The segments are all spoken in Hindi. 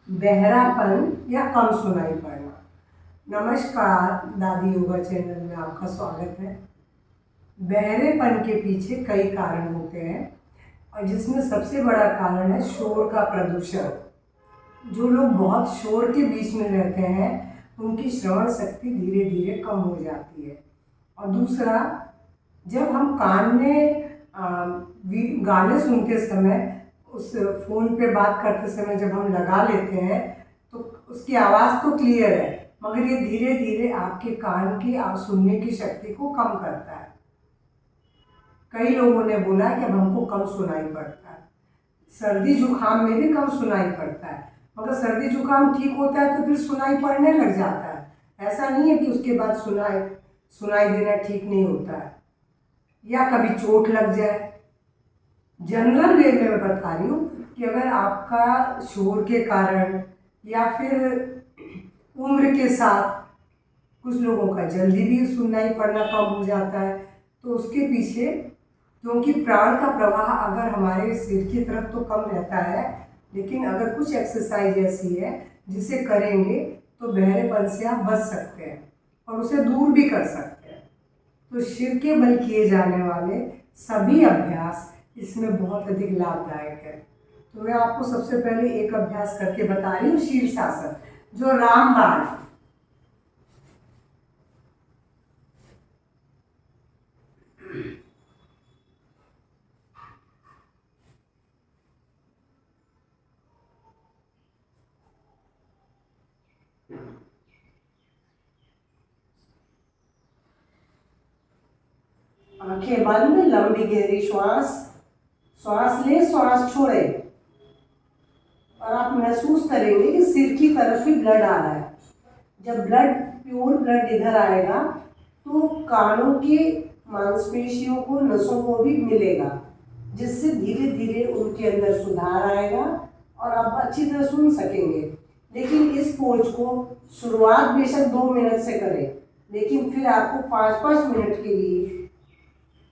बहरापन या कम सुनाई पड़ना। नमस्कार, दादी योगा चैनल में आपका स्वागत है। बहरेपन के पीछे कई कारण होते हैं और जिसमें सबसे बड़ा कारण है शोर का प्रदूषण। जो लोग बहुत शोर के बीच में रहते हैं उनकी श्रवण शक्ति धीरे धीरे कम हो जाती है। और दूसरा, जब हम कान में गाने सुनते समय उस फ़ोन पे बात करते समय जब हम लगा लेते हैं तो उसकी आवाज़ तो क्लियर है, मगर ये धीरे धीरे आपके कान की सुनने की शक्ति को कम करता है। कई लोगों ने बोला कि अब हमको कम सुनाई पड़ता है। सर्दी जुकाम में भी कम सुनाई पड़ता है, मगर सर्दी जुकाम ठीक होता है तो फिर सुनाई पड़ने लग जाता है। ऐसा नहीं है कि उसके बाद सुनाई देना ठीक नहीं होता है। या कभी चोट लग जाए। जनरल वे में मैं बता रही हूँ कि अगर आपका शोर के कारण या फिर उम्र के साथ कुछ लोगों का जल्दी भी सुनाई पड़ना कम हो जाता है, तो उसके पीछे, क्योंकि प्राण का प्रवाह अगर हमारे सिर की तरफ तो कम रहता है, लेकिन अगर कुछ एक्सरसाइज ऐसी है जिसे करेंगे तो बहरेपन से आप बच सकते हैं और उसे दूर भी कर सकते हैं। तो सिर के बल किए जाने वाले सभी अभ्यास इसमें बहुत अधिक लाभदायक है। तो मैं आपको सबसे पहले एक अभ्यास करके बता रही हूँ, शीर्षासन, जो रामबाण। आंखें बंद, लंबी गहरी श्वास ले, श्वास छोड़े और आप महसूस करेंगे कि सिर की तरफ ही ब्लड आ रहा है। जब प्योर ब्लड इधर आएगा तो कानों की मांसपेशियों को, नसों को भी मिलेगा, जिससे धीरे धीरे उनके अंदर सुधार आएगा और आप अच्छी तरह सुन सकेंगे। लेकिन इस पोज को शुरुआत बेशक 2 मिनट से करें, लेकिन फिर आपको 5-5 मिनट के लिए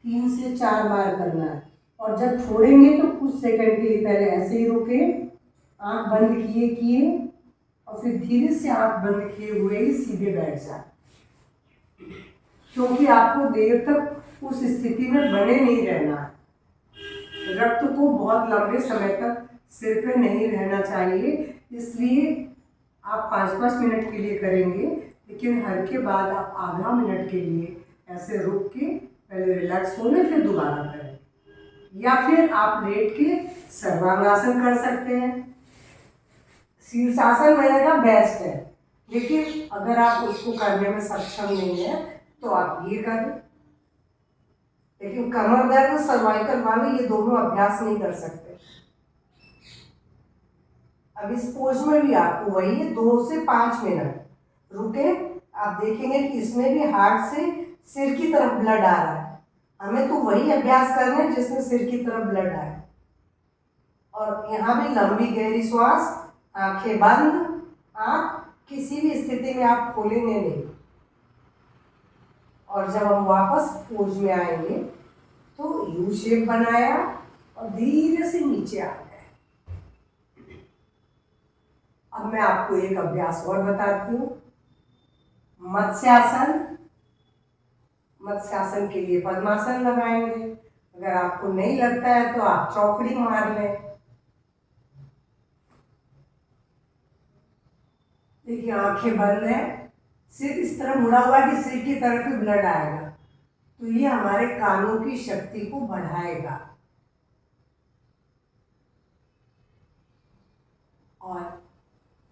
3 से 4 बार करना है। और जब छोड़ेंगे तो कुछ सेकंड के लिए पहले ऐसे ही रुके, आंख बंद किए और फिर धीरे से आंख बंद किए हुए ही सीधे बैठ जाए, क्योंकि आपको देर तक उस स्थिति में बने नहीं रहना है। रक्त को बहुत लंबे समय तक सिर पे नहीं रहना चाहिए, इसलिए आप 5-5 मिनट के लिए करेंगे, लेकिन हर के बाद आप आधा मिनट के लिए ऐसे रुक के पहले रिलैक्स होने फिर दोबारा करें। या फिर आप लेट के सर्वांगासन कर सकते हैं। शीर्षासन मैंने कहा बेस्ट है, लेकिन अगर आप उसको करने में सक्षम नहीं है तो आप ये करें। लेकिन कमर दर्द, सर्वाइकल वाले ये दोनों अभ्यास नहीं कर सकते। अब इस पोज में भी आपको वही है, 2 से 5 मिनट रुके। आप देखेंगे कि इसमें भी हार्ट से सिर की तरफ ब्लड आ रहा है। हमें तो वही अभ्यास करना है जिसमें सिर की तरफ ब्लड आए। और यहाँ भी लंबी गहरी श्वास, आंखें बंद, आंख किसी भी स्थिति में आप खोलेंगे नहीं। और जब हम वापस पोज में आएंगे तो यू शेप बनाया और धीरे से नीचे आ गए। अब मैं आपको एक अभ्यास और बताती हूँ, मत्स्यासन। मत्स्यासन के लिए पद्मासन लगाएंगे। अगर आपको नहीं लगता है तो आप चौकड़ी मार लें। देखिए, आंखें बंद है, सिर इस तरह मुड़ा हुआ है कि सिर की तरफ ही ब्लड आएगा, तो ये हमारे कानों की शक्ति को बढ़ाएगा। और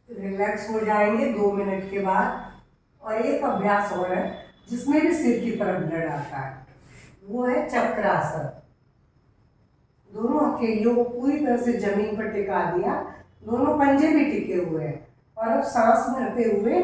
रिलैक्स हो जाएंगे 2 मिनट के बाद। और एक अभ्यास और है जिसमें भी सिर की तरफ ब्लड आता है, वो है चक्रासन। दोनों हथेलियों को पूरी तरह से जमीन पर टिका दिया, दोनों पंजे भी टिके हुए हैं, और अब सांस भरते हुए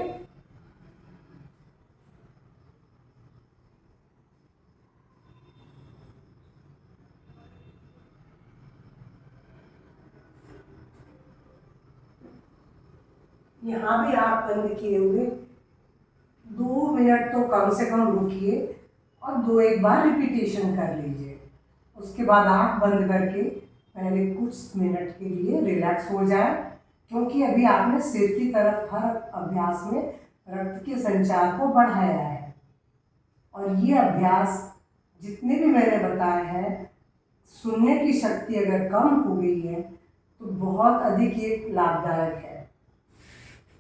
यहाँ भी आंख बंद किए हुए 2 मिनट तो कम से कम रुकिए और 2-1 बार रिपीटेशन कर लीजिए। उसके बाद आंख बंद करके पहले कुछ मिनट के लिए रिलैक्स हो जाए, क्योंकि अभी आपने सिर की तरफ हर अभ्यास में रक्त के संचार को बढ़ाया है। और ये अभ्यास जितने भी मैंने बताए हैं, सुनने की शक्ति अगर कम हो गई है तो बहुत अधिक ये लाभदायक है।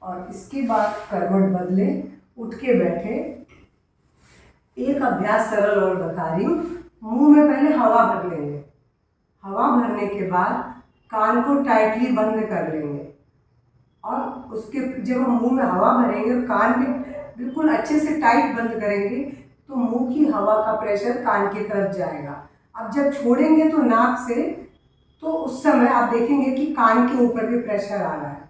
और इसके बाद करवट बदले, उठ के बैठे। एक अभ्यास सरल और बता रही हूँ। मुंह में पहले हवा भर लेंगे। हवा भरने के बाद कान को टाइटली बंद कर लेंगे। और उसके जब हम मुंह में हवा भरेंगे और कान भी बिल्कुल अच्छे से टाइट बंद करेंगे तो मुंह की हवा का प्रेशर कान की तरफ जाएगा। अब जब छोड़ेंगे तो नाक से, तो उस समय आप देखेंगे कि कान के ऊपर भी प्रेशर आ रहा है।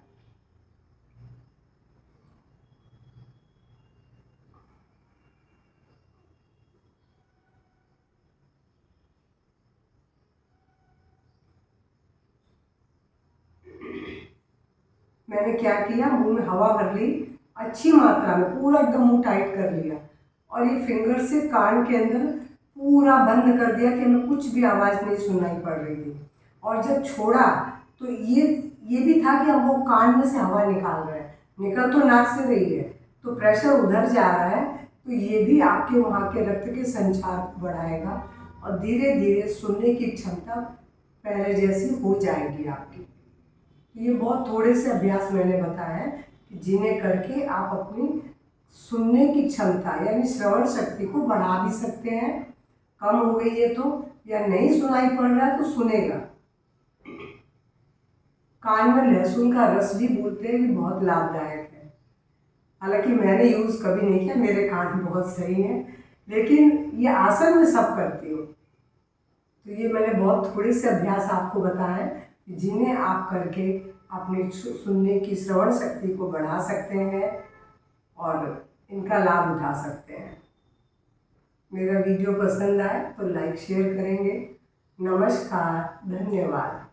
मैंने क्या किया, मुंह में हवा भर ली अच्छी मात्रा में, पूरा एकदम मुंह टाइट कर लिया और ये फिंगर से कान के अंदर पूरा बंद कर दिया कि हमें कुछ भी आवाज़ नहीं सुनाई पड़ रही थी। और जब छोड़ा तो ये भी था कि अब वो कान में से हवा निकाल रहे हैं, निकल तो नाक से रही है, तो प्रेशर उधर जा रहा है। तो ये भी आपके वहाँ के रक्त के संचार को बढ़ाएगा और धीरे धीरे सुनने की क्षमता पहले जैसी हो जाएगी आपकी। ये बहुत थोड़े से अभ्यास मैंने बताया है कि जिन्हें करके आप अपनी सुनने की क्षमता यानी श्रवण शक्ति को बढ़ा भी सकते हैं। कम हो गई है तो, या नहीं सुनाई पड़ रहा है तो सुनेगा। कान में लहसुन का रस भी बोलते हैं कि बहुत लाभदायक है। हालांकि मैंने यूज़ कभी नहीं किया, मेरे कान बहुत सही हैं, लेकिन ये आसन में सब करती हूँ। तो ये मैंने बहुत थोड़े से अभ्यास आपको बताए जिन्हें आप करके अपने सुनने की श्रवण शक्ति को बढ़ा सकते हैं और इनका लाभ उठा सकते हैं। मेरा वीडियो पसंद आए तो लाइक शेयर करेंगे। नमस्कार, धन्यवाद।